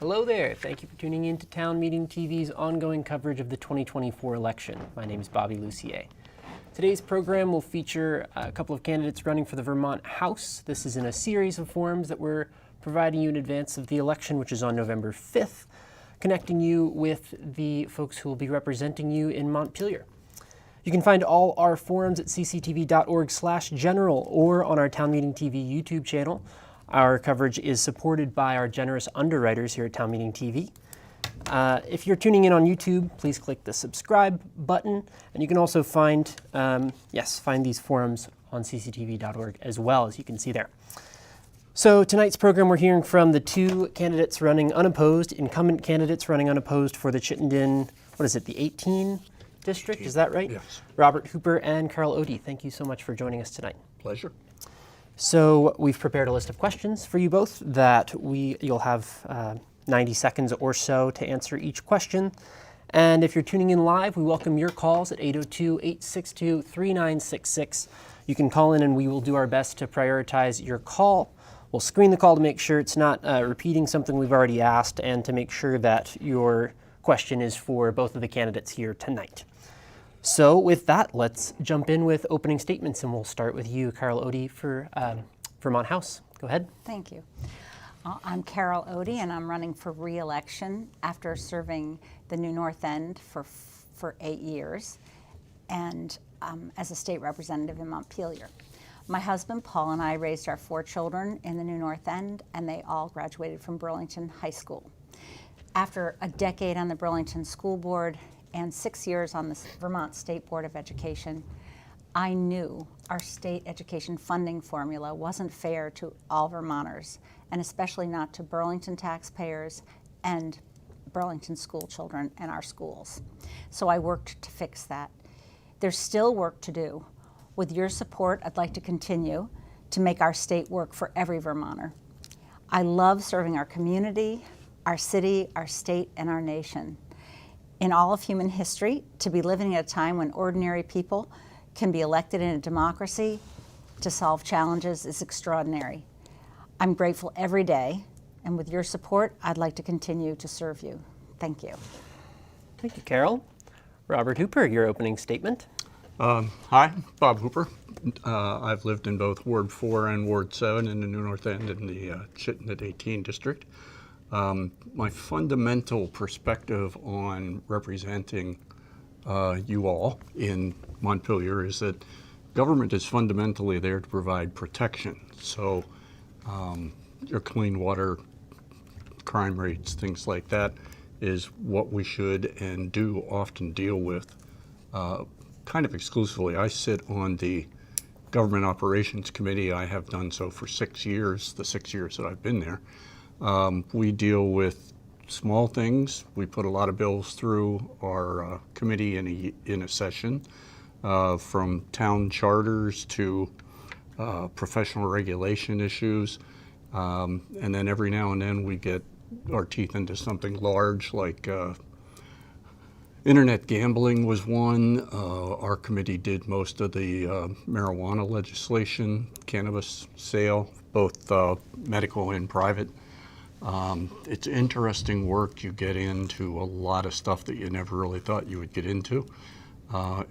Hello there. Thank you for tuning in to Town Meeting TV's ongoing coverage of the 2024 election. My name is Bobby Lucier. Today's program will feature a couple of candidates running for the Vermont House. This is in a series of forums that we're providing you in advance of the election, which is on November 5th, connecting you with the folks who will be representing you in Montpelier. You can find all our forums at cctv.org/general or on our Town Meeting TV YouTube channel. Our coverage is supported by our generous underwriters here at Town Meeting TV. If you're tuning in on YouTube, please click the subscribe button, and you can also find these forums on cctv.org as well, as you can see there. So tonight's program, we're hearing from the two candidates running unopposed, incumbent candidates running unopposed for the Chittenden, the 18 district, is that right? Yes. Robert Hooper and Carol Odie, thank you so much for joining us tonight. Pleasure. So we've prepared a list of questions for you both that you'll have 90 seconds or so to answer each question. And if you're tuning in live, we welcome your calls at 802-862-3966. You can call in and we will do our best to prioritize your call. We'll screen the call to make sure it's not repeating something we've already asked and to make sure that your question is for both of the candidates here tonight. So with that, let's jump in with opening statements, and we'll start with you, Carol Odie, for Vermont House. Go ahead. Thank you. I'm Carol Odie, and I'm running for re-election after serving the New North End for 8 years, and as a state representative in Montpelier. My husband, Paul, and I raised our 4 children in the New North End, and they all graduated from Burlington High School. After a decade on the Burlington School Board and 6 years on the Vermont State Board of Education, I knew our state education funding formula wasn't fair to all Vermonters, and especially not to Burlington taxpayers and Burlington school children and our schools. So I worked to fix that. There's still work to do. With your support, I'd like to continue to make our state work for every Vermonter. I love serving our community, our city, our state, and our nation. In all of human history, to be living at a time when ordinary people can be elected in a democracy to solve challenges is extraordinary. I'm grateful every day, and with your support, I'd like to continue to serve you. Thank you. Thank you, Carol. Robert Hooper, your opening statement. Hi, Bob Hooper. I've lived in both Ward 4 and Ward 7 in the New North End in the Chittenden 18 district. My fundamental perspective on representing you all in Montpelier is that government is fundamentally there to provide protection. So your clean water, crime rates, things like that is what we should and do often deal with kind of exclusively. I sit on the Government Operations Committee. I have done so for 6 years, the 6 years that I've been there. We deal with small things. We put a lot of bills through our committee in a session, from town charters to professional regulation issues. And then every now and then we get our teeth into something large like internet gambling was one. Our committee did most of the marijuana legislation, cannabis sale, both medical and private. It's interesting work. You get into a lot of stuff that you never really thought you would get into.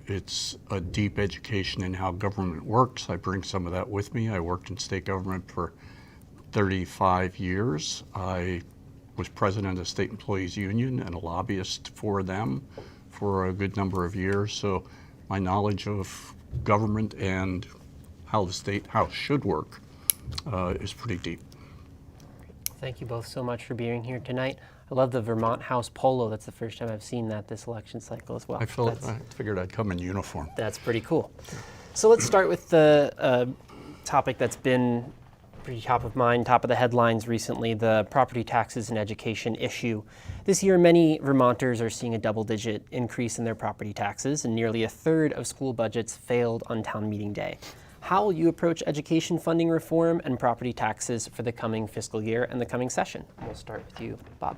It's a deep education in how government works. I bring some of that with me. I worked in state government for 35 years. I was president of the State Employees Union and a lobbyist for them for a good number of years. So my knowledge of government and how the state house should work is pretty deep. Thank you both so much for being here tonight. I love the Vermont House polo. That's the first time I've seen that this election cycle as well. I figured I'd come in uniform. That's pretty cool. So let's start with the topic that's been pretty top of mind, top of the headlines recently, the property taxes and education issue. This year, many Vermonters are seeing a double-digit increase in their property taxes, and nearly a third of school budgets failed on town meeting day. How will you approach education funding reform and property taxes for the coming fiscal year and the coming session? We'll start with you, Bob.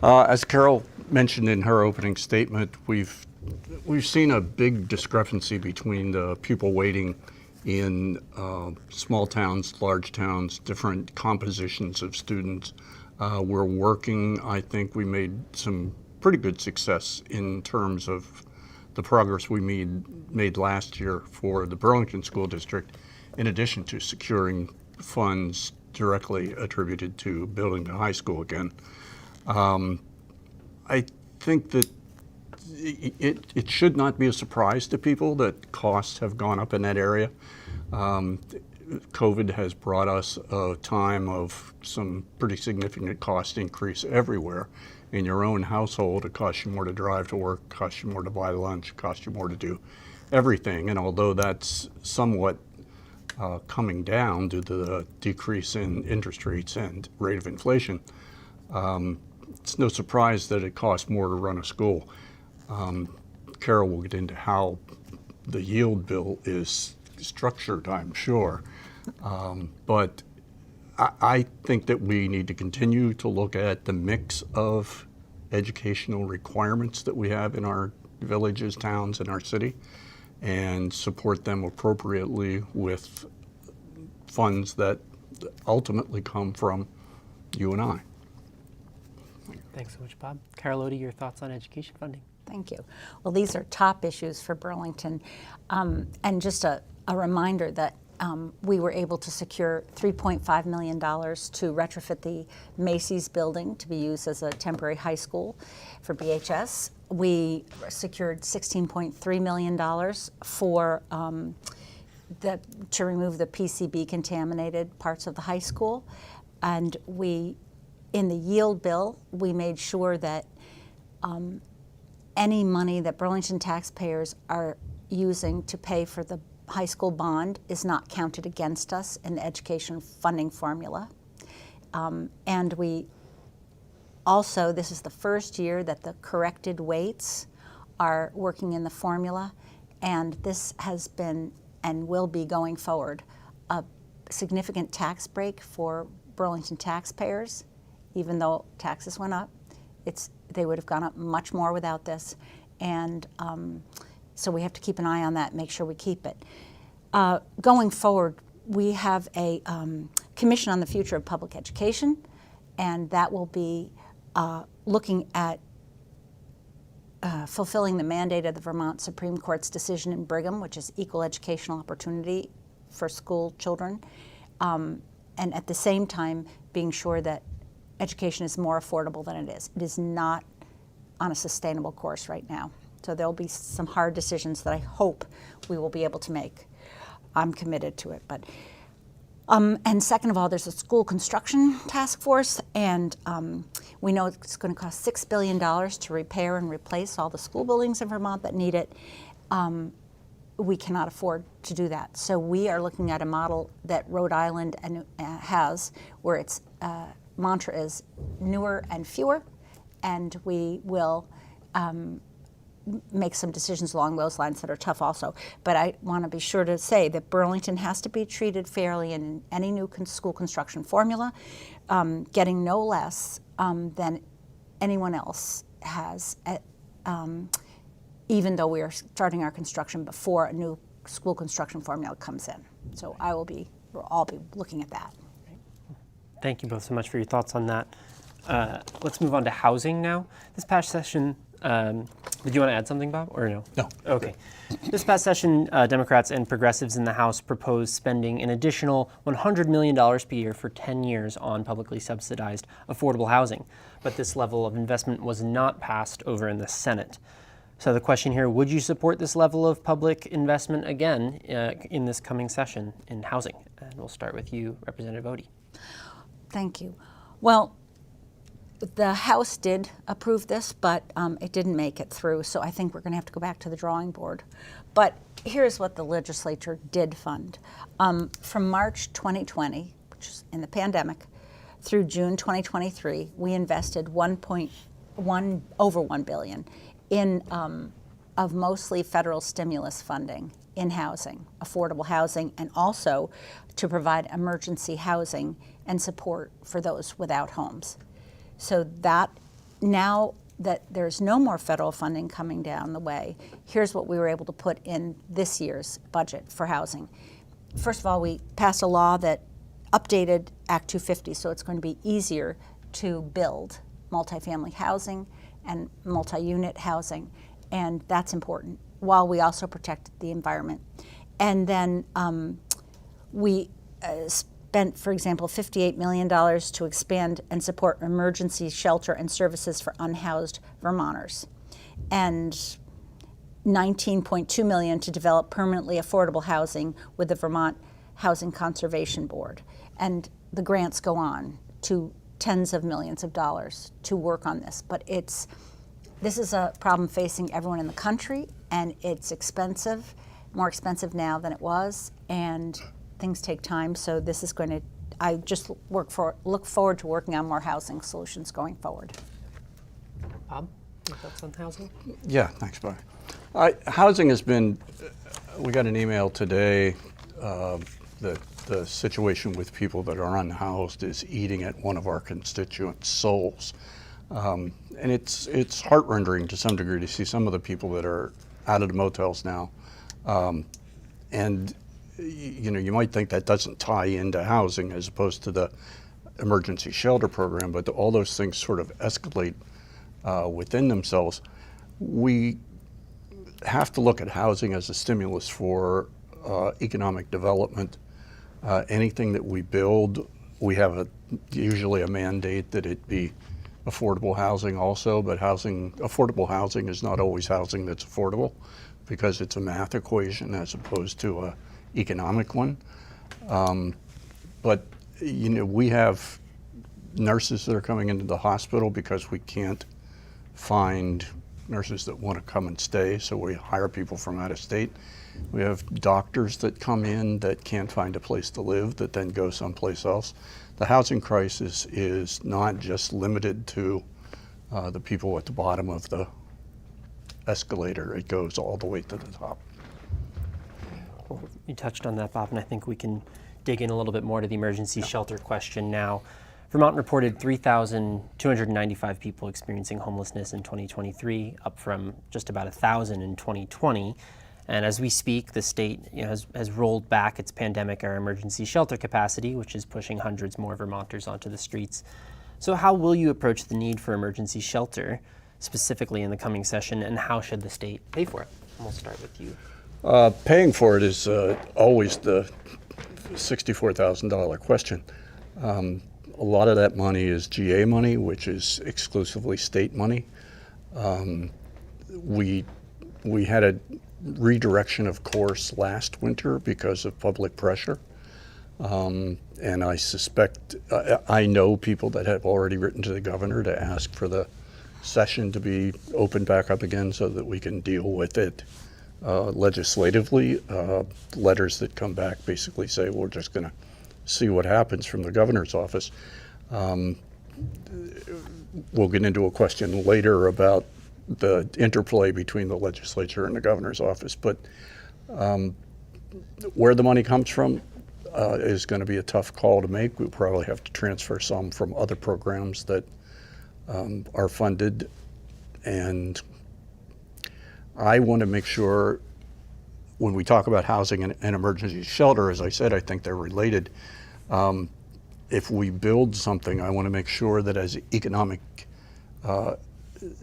As Carol mentioned in her opening statement, we've seen a big discrepancy between the pupil weighting in small towns, large towns, different compositions of students. We're working, I think we made some pretty good success in terms of the progress we made last year for the Burlington School District, in addition to securing funds directly attributed to building the high school again. I think that it should not be a surprise to people that costs have gone up in that area. COVID has brought us a time of some pretty significant cost increase everywhere. In your own household, it costs you more to drive to work, it costs you more to buy lunch, it costs you more to do everything. And although that's somewhat coming down due to the decrease in interest rates and rate of inflation, it's no surprise that it costs more to run a school. Carol will get into how the yield bill is structured, I'm sure. But I think that we need to continue to look at the mix of educational requirements that we have in our villages, towns, and our city, and support them appropriately with funds that ultimately come from you and I. Thanks so much, Bob. Carol Odie, your thoughts on education funding? Thank you. Well, these are top issues for Burlington. And just a reminder that we were able to secure $3.5 million to retrofit the Macy's building to be used as a temporary high school for BHS. We secured $16.3 million for to remove the PCB contaminated parts of the high school. And in the yield bill, we made sure that any money that Burlington taxpayers are using to pay for the high school bond is not counted against us in the education funding formula. And we also, this is the first year that the corrected weights are working in the formula, and this has been and will be going forward a significant tax break for Burlington taxpayers. Even though taxes went up, they would have gone up much more without this. And so we have to keep an eye on that, make sure we keep it. Going forward, we have a Commission on the Future of Public Education, and that will be looking at fulfilling the mandate of the Vermont Supreme Court's decision in Brigham, which is equal educational opportunity for school children, and at the same time being sure that education is more affordable than it is. It is not on a sustainable course right now. So there'll be some hard decisions that I hope we will be able to make. I'm committed to it. But and second of all, there's a school construction task force, and we know it's going to cost $6 billion to repair and replace all the school buildings in Vermont that need it. We cannot afford to do that. So we are looking at a model that Rhode Island has, where its mantra is newer and fewer, and we will make some decisions along those lines that are tough also. But I want to be sure to say that Burlington has to be treated fairly in any new school construction formula, getting no less than anyone else has, even though we are starting our construction before a new school construction formula comes in. So we'll all be looking at that. Thank you both so much for your thoughts on that. Let's move on to housing now. This past session, did you want to add something, Bob, or no? No. Okay. This past session, Democrats and progressives in the House proposed spending an additional $100 million per year for 10 years on publicly subsidized affordable housing. But this level of investment was not passed over in the Senate. So the question here, would you support this level of public investment again in this coming session in housing? And we'll start with you, Representative Odie. Thank you. Well, the House did approve this, but it didn't make it through, so I think we're going to have to go back to the drawing board. But here's what the legislature did fund. From March 2020, which is in the pandemic, through June 2023, we invested over $1 billion in of mostly federal stimulus funding in housing, affordable housing, and also to provide emergency housing and support for those without homes. So that now that there's no more federal funding coming down the way, here's what we were able to put in this year's budget for housing. First of all, we passed a law that updated Act 250, so it's going to be easier to build multifamily housing and multi-unit housing, and that's important, while we also protect the environment. And then we spent, for example, $58 million to expand and support emergency shelter and services for unhoused Vermonters, and $19.2 million to develop permanently affordable housing with the Vermont Housing Conservation Board. And the grants go on to tens of millions of dollars to work on this. But this is a problem facing everyone in the country, and it's expensive, more expensive now than it was, and things take time. So this is going to, I just look forward to working on more housing solutions going forward. Bob, your thoughts on housing? Yeah, thanks, Bob. Housing has been, we got an email today that the situation with people that are unhoused is eating at one of our constituents' souls. And it's heart-rending to some degree to see some of the people that are out of the motels now. And you might think that doesn't tie into housing as opposed to the emergency shelter program, but all those things sort of escalate within themselves. We have to look at housing as a stimulus for economic development. Anything that we build, we have usually a mandate that it be affordable housing also, but affordable housing is not always housing that's affordable because it's a math equation as opposed to a economic one. But we have nurses that are coming into the hospital because we can't find nurses that want to come and stay, so we hire people from out of state. We have doctors that come in that can't find a place to live that then go someplace else. The housing crisis is not just limited to the people at the bottom of the escalator. It goes all the way to the top. Well, you touched on that, Bob, and I think we can dig in a little bit more to the emergency shelter question now. Vermont reported 3,295 people experiencing homelessness in 2023, up from just about 1,000 in 2020. And as we speak, the state has rolled back its pandemic or emergency shelter capacity, which is pushing hundreds more Vermonters onto the streets. So how will you approach the need for emergency shelter, specifically in the coming session, and how should the state pay for it? And we'll start with you. Paying for it is always the $64,000 question. A lot of that money is GA money, which is exclusively state money. We had a redirection of course last winter because of public pressure. And I suspect, I know people that have already written to the governor to ask for the session to be opened back up again so that we can deal with it legislatively. Letters that come back basically say we're just going to see what happens from the governor's office. We'll get into a question later about the interplay between the legislature and the governor's office, but where the money comes from is going to be a tough call to make. We'll probably have to transfer some from other programs that are funded, and I want to make sure when we talk about housing and emergency shelter, as I said, I think they're related. If we build something, I want to make sure that as the economic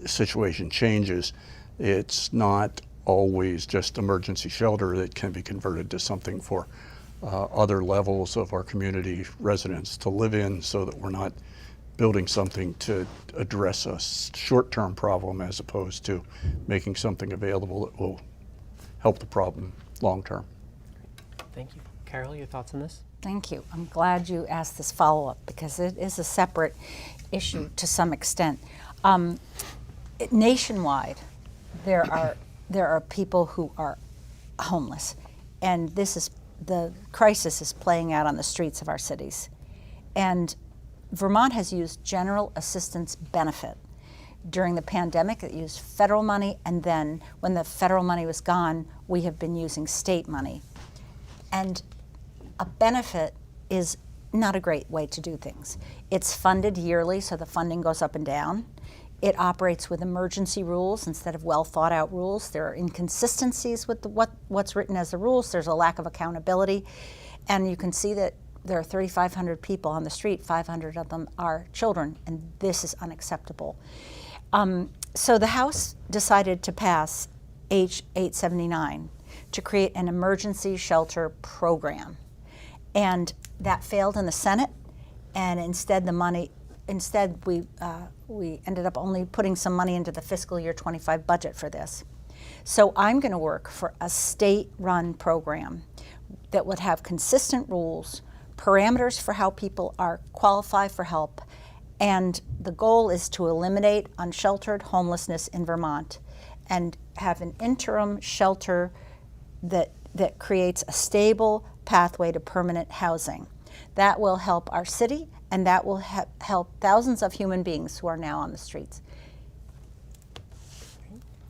situation changes, it's not always just emergency shelter that can be converted to something for other levels of our community residents to live in, so that we're not building something to address a short-term problem as opposed to making something available that will help the problem long-term. Thank you. Carol, your thoughts on this? Thank you. I'm glad you asked this follow-up because it is a separate issue to some extent. Nationwide, there are people who are homeless, and the crisis is playing out on the streets of our cities. And Vermont has used general assistance benefit. During the pandemic, it used federal money, and then when the federal money was gone, we have been using state money. And a benefit is not a great way to do things. It's funded yearly, so the funding goes up and down. It operates with emergency rules instead of well thought out rules. There are inconsistencies with what's written as the rules. There's a lack of accountability. And you can see that there are 3,500 people on the street, 500 of them are children, and this is unacceptable. So the House decided to pass H 879 to create an emergency shelter program. And that failed in the Senate, and instead we ended up only putting some money into the fiscal year 25 budget for this. So I'm going to work for a state-run program that would have consistent rules, parameters for how people are qualified for help, and the goal is to eliminate unsheltered homelessness in Vermont and have an interim shelter that creates a stable pathway to permanent housing. That will help our city, and that will help thousands of human beings who are now on the streets.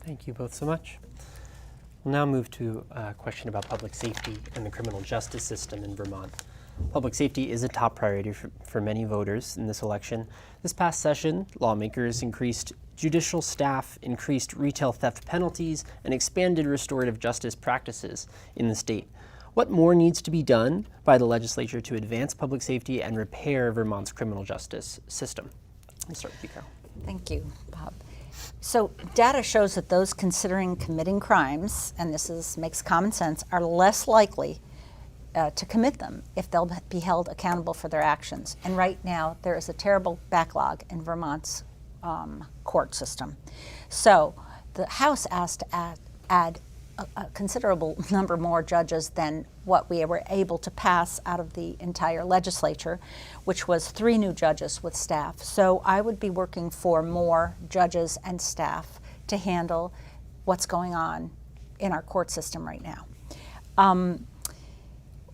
Thank you both so much. We'll now move to a question about public safety and the criminal justice system in Vermont. Public safety is a top priority for many voters in this election. This past session, lawmakers increased judicial staff, increased retail theft penalties, and expanded restorative justice practices in the state. What more needs to be done by the legislature to advance public safety and repair Vermont's criminal justice system? I'll start with you, Carol. Thank you, Bob. So data shows that those considering committing crimes, and makes common sense, are less likely to commit them if they'll be held accountable for their actions. And right now, there is a terrible backlog in Vermont's court system. So the House asked to add a considerable number more judges than what we were able to pass out of the entire legislature, which was 3 new judges with staff. So I would be working for more judges and staff to handle what's going on in our court system right now.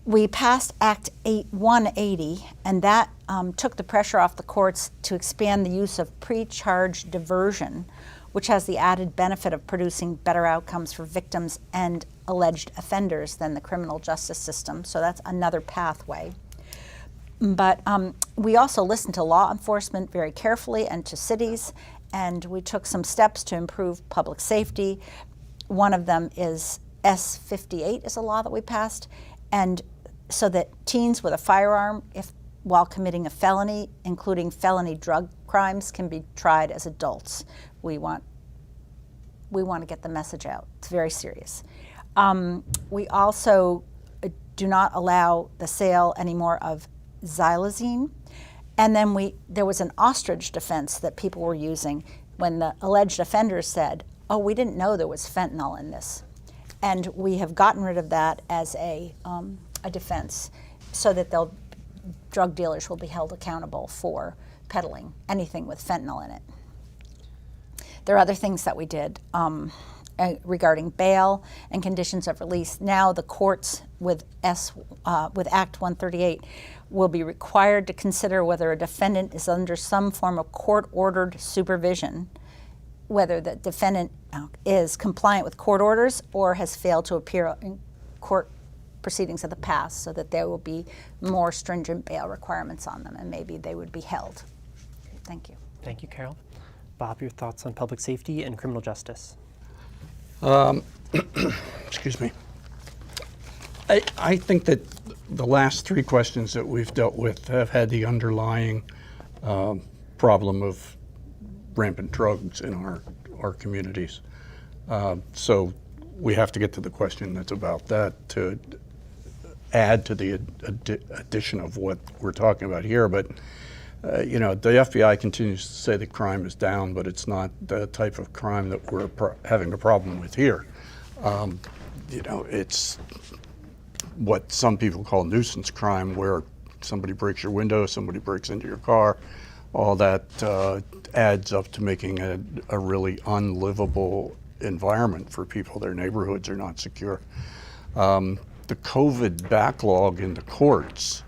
We passed Act 180, and that took the pressure off the courts to expand the use of pre-charge diversion, which has the added benefit of producing better outcomes for victims and alleged offenders than the criminal justice system. So that's another pathway. But we also listened to law enforcement very carefully and to cities, and we took some steps to improve public safety. One of them is S58 is a law that we passed, and so that teens with a firearm, while committing a felony, including felony drug crimes, can be tried as adults. We want to get the message out. It's very serious. We also do not allow the sale anymore of xylazine. And then there was an ostrich defense that people were using when the alleged offenders said, "Oh, we didn't know there was fentanyl in this." And we have gotten rid of that as a defense, so that drug dealers will be held accountable for peddling anything with fentanyl in it. There are other things that we did regarding bail and conditions of release. Now the courts with Act 138 will be required to consider whether a defendant is under some form of court-ordered supervision, whether the defendant is compliant with court orders or has failed to appear in court proceedings of the past, so that there will be more stringent bail requirements on them, and maybe they would be held. Thank you. Thank you, Carol. Bob, your thoughts on public safety and criminal justice? Excuse me. I think that the last 3 questions that we've dealt with have had the underlying problem of rampant drugs in our communities. So we have to get to the question that's about that to add to the addition of what we're talking about here. But the FBI continues to say that crime is down, but it's not the type of crime that we're having a problem with here. It's what some people call nuisance crime, where somebody breaks your window, somebody breaks into your car. All that adds up to making a really unlivable environment for people. Their neighborhoods are not secure. The COVID backlog in the courts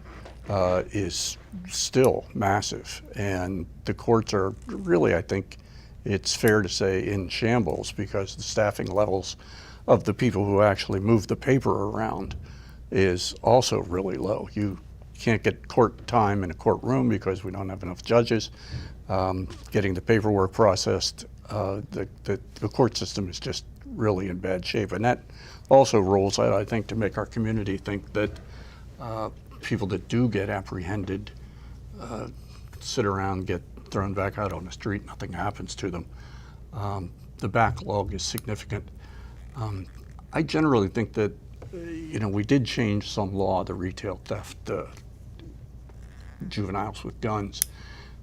is still massive, and the courts are really, I think it's fair to say, in shambles, because the staffing levels of the people who actually move the paper around is also really low. You can't get court time in a courtroom because we don't have enough judges. Getting the paperwork processed, the court system is just really in bad shape, and that also rolls out, I think, to make our community think that people that do get apprehended sit around, get thrown back out on the street, nothing happens to them. The backlog is significant. I generally think that, we did change some law, the retail theft, juveniles with guns,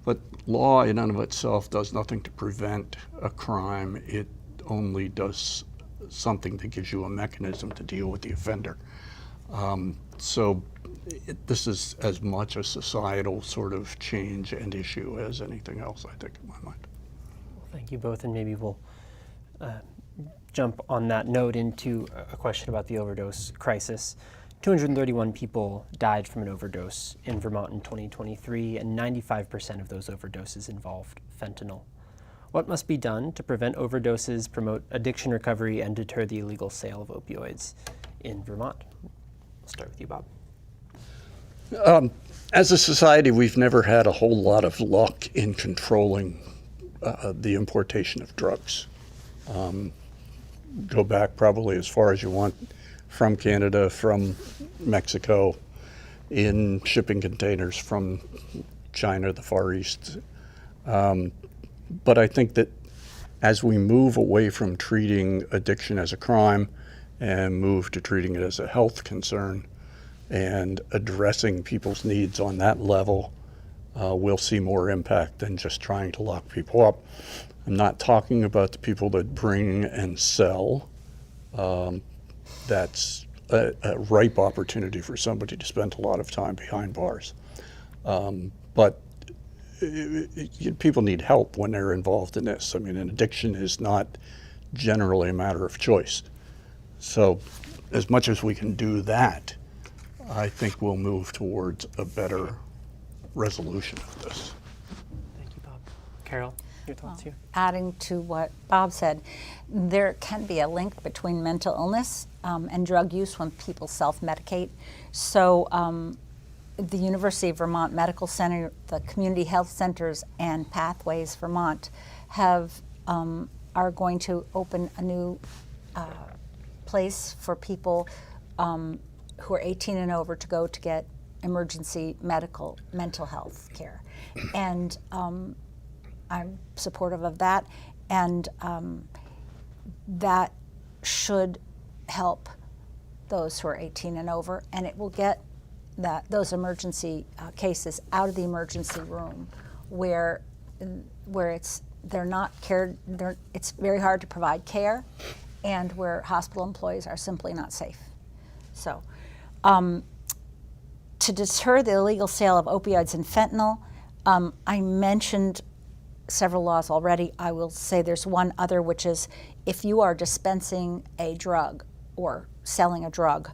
but law in and of itself does nothing to prevent a crime. It only does something that gives you a mechanism to deal with the offender. So this is as much a societal sort of change and issue as anything else, I think, in my mind. Well, thank you both, and maybe we'll jump on that note into a question about the overdose crisis. 231 people died from an overdose in Vermont in 2023, and 95% of those overdoses involved fentanyl. What must be done to prevent overdoses, promote addiction recovery, and deter the illegal sale of opioids in Vermont? I'll start with you, Bob. As a society, we've never had a whole lot of luck in controlling the importation of drugs. Go back probably as far as you want, from Canada, from Mexico, in shipping containers from China, the Far East. But I think that as we move away from treating addiction as a crime and move to treating it as a health concern and addressing people's needs on that level, we'll see more impact than just trying to lock people up. I'm not talking about the people that bring and sell. That's a ripe opportunity for somebody to spend a lot of time behind bars. But people need help when they're involved in this. I mean, an addiction is not generally a matter of choice. So as much as we can do that, I think we'll move towards a better resolution of this. Thank you, Bob. Carol, your thoughts here? Adding to what Bob said, there can be a link between mental illness and drug use when people self-medicate. So the University of Vermont Medical Center, the community health centers, and Pathways Vermont are going to open a new place for people who are 18 and over to go to get emergency mental health care. And I'm supportive of that, and that should help those who are 18 and over, and it will get those emergency cases out of the emergency room where they're not cared. It's very hard to provide care, and where hospital employees are simply not safe. So, to deter the illegal sale of opioids and fentanyl, I mentioned several laws already. I will say there's one other, which is if you are dispensing a drug or selling a drug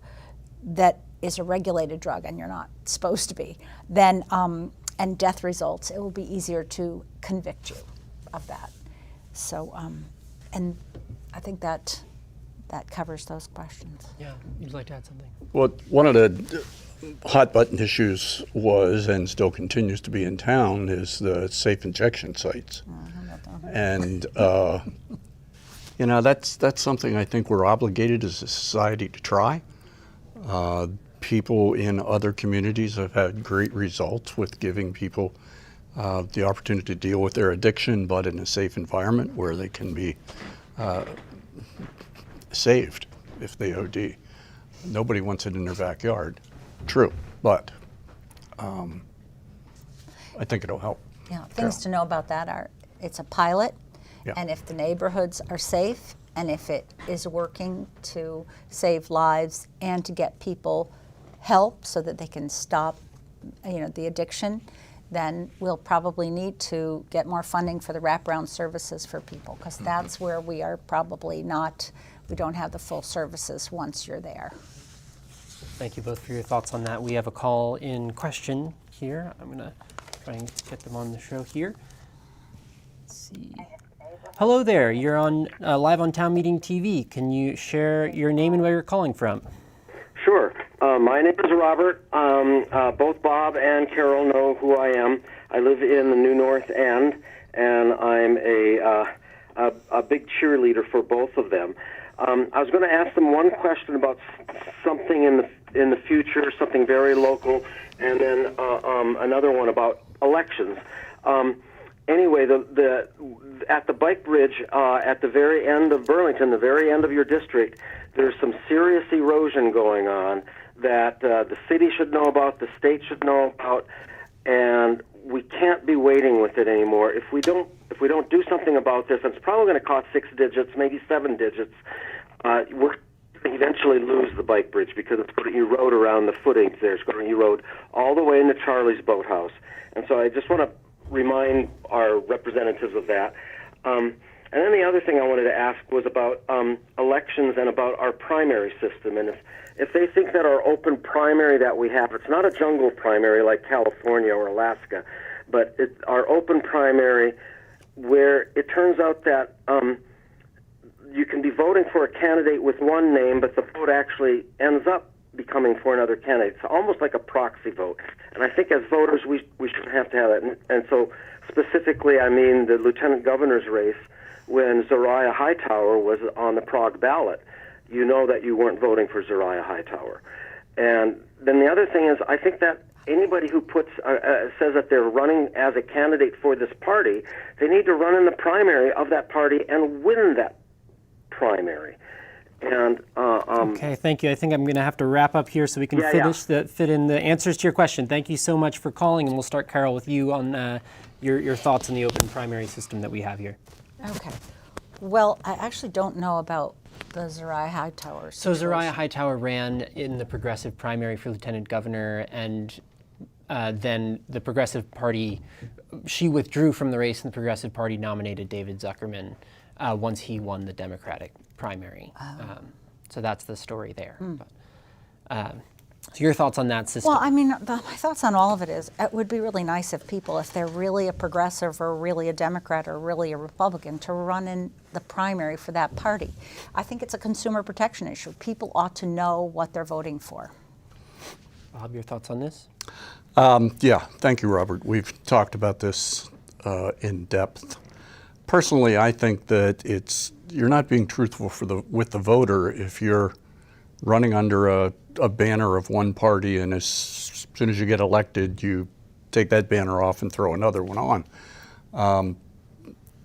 that is a regulated drug and you're not supposed to be, then and death results, it will be easier to convict you of that. So, and I think that covers those questions. Yeah, you'd like to add something? Well, one of the hot button issues was, and still continues to be in town, is the safe injection sites. And that's something I think we're obligated as a society to try. People in other communities have had great results with giving people the opportunity to deal with their addiction, but in a safe environment where they can be saved if they OD. Nobody wants it in their backyard. True, but I think it'll help. Yeah, things to know about that are it's a pilot, Yeah. and if the neighborhoods are safe, and if it is working to save lives and to get people help so that they can stop, the addiction, then we'll probably need to get more funding for the wraparound services for people, because that's where we are probably not. We don't have the full services once you're there. Thank you both for your thoughts on that. We have a call-in question here. I'm going to try and get them on the show here. Let's see. Hello there. You're on live on Town Meeting TV. Can you share your name and where you're calling from? Sure. My name is Robert. Both Bob and Carol know who I am. I live in the New North End, and I'm a big cheerleader for both of them. I was going to ask them one question about something in the future, something very local, and then another one about elections. Anyway, at the bike bridge at the very end of Burlington, the very end of your district, there's some serious erosion going on that the city should know about, the state should know about, and we can't be waiting with it anymore. If we don't do something about this, and it's probably going to cost 6 digits, maybe 7 digits, we're going to eventually lose the bike bridge because it's going to erode around the footings there. It's going to erode all the way into Charlie's Boathouse. And so I just want to remind our representatives of that. And then the other thing I wanted to ask was about elections and about our primary system. And if they think that our open primary that we have, it's not a jungle primary like California or Alaska, but it's our open primary where it turns out that you can be voting for a candidate with one name, but the vote actually ends up becoming for another candidate. It's almost like a proxy vote. And I think as voters, we shouldn't have to have that. And so specifically, I mean the lieutenant governor's race, when Zariah Hightower was on the Prague ballot, you know that you weren't voting for Zariah Hightower. And then the other thing is, I think that anybody who says that they're running as a candidate for this party, they need to run in the primary of that party and win that primary. And okay, thank you. I think I'm going to have to wrap up here so we can fit in the answers to your question. Thank you so much for calling, and we'll start, Carol, with you on your thoughts on the open primary system that we have here. Okay. Well, I actually don't know about the Zariah Hightower situation. So Zariah Hightower ran in the Progressive primary for lieutenant governor, and then the Progressive Party, she withdrew from the race, and the Progressive Party nominated David Zuckerman once he won the Democratic primary. So that's the story there. But, so your thoughts on that system? Well, I mean, my thoughts on all of it is it would be really nice if people, if they're really a progressive or really a Democrat or really a Republican, to run in the primary for that party. I think it's a consumer protection issue. People ought to know what they're voting for. Bob, your thoughts on this? Yeah, thank you, Robert. We've talked about this in depth. Personally, I think that you're not being truthful with the voter if you're running under a banner of one party, and as soon as you get elected, you take that banner off and throw another one on.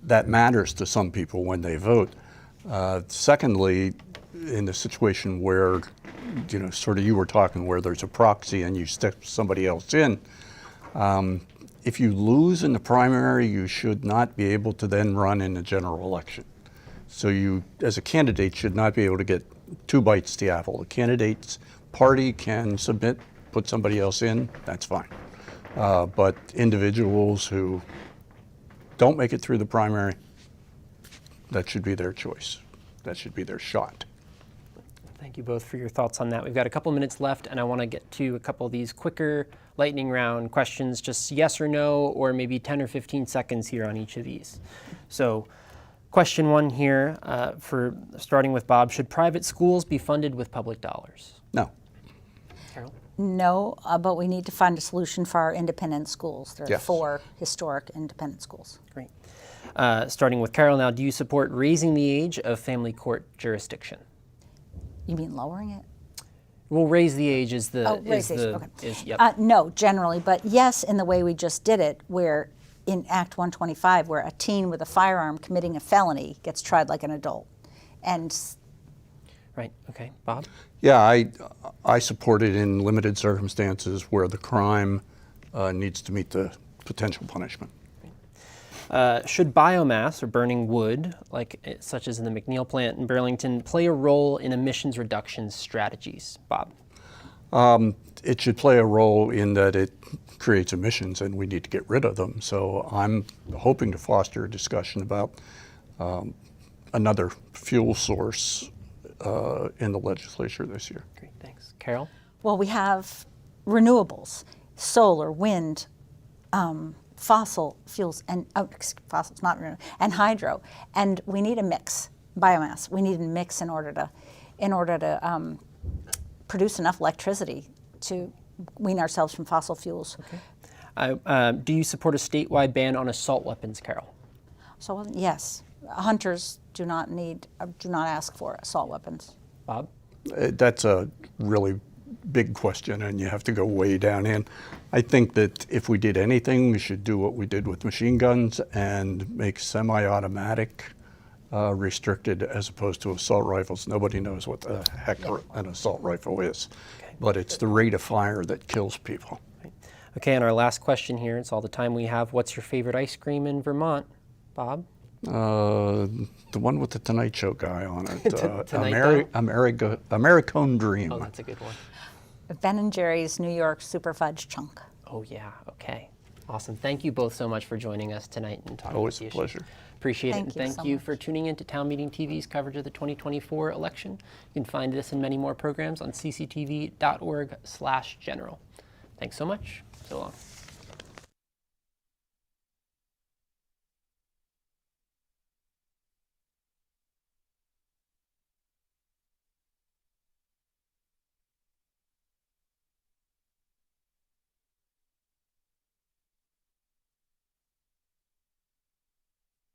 That matters to some people when they vote. Secondly, in the situation where, sort of you were talking, where there's a proxy and you stick somebody else in, if you lose in the primary, you should not be able to then run in the general election. So you, as a candidate, should not be able to get 2 bites to the apple. The candidate's party can submit, put somebody else in, that's fine. But individuals who don't make it through the primary, that should be their choice. That should be their shot. Thank you both for your thoughts on that. We've got a couple minutes left, and I want to get to a couple of these quicker lightning round questions, just yes or no, or maybe 10 or 15 seconds here on each of these. So question 1 here, for starting with Bob, should private schools be funded with public dollars? No. Carol? No, but we need to find a solution for our independent schools. There are Yes. 4 historic independent schools. Great. Starting with Carol now, do you support raising the age of family court jurisdiction? You mean lowering it? Well, raise the age is the... Raise the age, okay. Yep. No, generally, but yes, in the way we just did it, where in Act 125, where a teen with a firearm committing a felony gets tried like an adult. And Right, okay. Bob? Yeah, I support it in limited circumstances where the crime needs to meet the potential punishment. Should biomass or burning wood, such as in the McNeil plant in Burlington, play a role in emissions reduction strategies? Bob? It should play a role in that it creates emissions and we need to get rid of them. So I'm hoping to foster a discussion about another fuel source in the legislature this year. Great, thanks. Carol? well, we have renewables, solar, wind, fossil fuels, and fossils, not renewable, and hydro, and we need a mix, biomass. We need a mix in order to produce enough electricity to wean ourselves from fossil fuels. Okay. Do you support a statewide ban on assault weapons, Carol? So yes, hunters do not ask for assault weapons. Bob? That's a really big question, and you have to go way down in. I think that if we did anything, we should do what we did with machine guns and make semi-automatic restricted as opposed to assault rifles. Nobody knows what the heck an assault rifle is, but it's the rate of fire that kills people. Okay, and our last question here, it's all the time we have. What's your favorite ice cream in Vermont? Bob? The one with the Tonight Show guy on it. Americone Dream. Oh, that's a good one. Ben & Jerry's New York Super Fudge Chunk. Oh, yeah, okay. Awesome. Thank you both so much for joining us tonight and talking Always about a the pleasure. issue. Appreciate it. Thank And you thank so you much. for tuning in to Town Meeting TV's coverage of the 2024 election. You can find this and many more programs on cctv.org/general. Thanks so much. So long.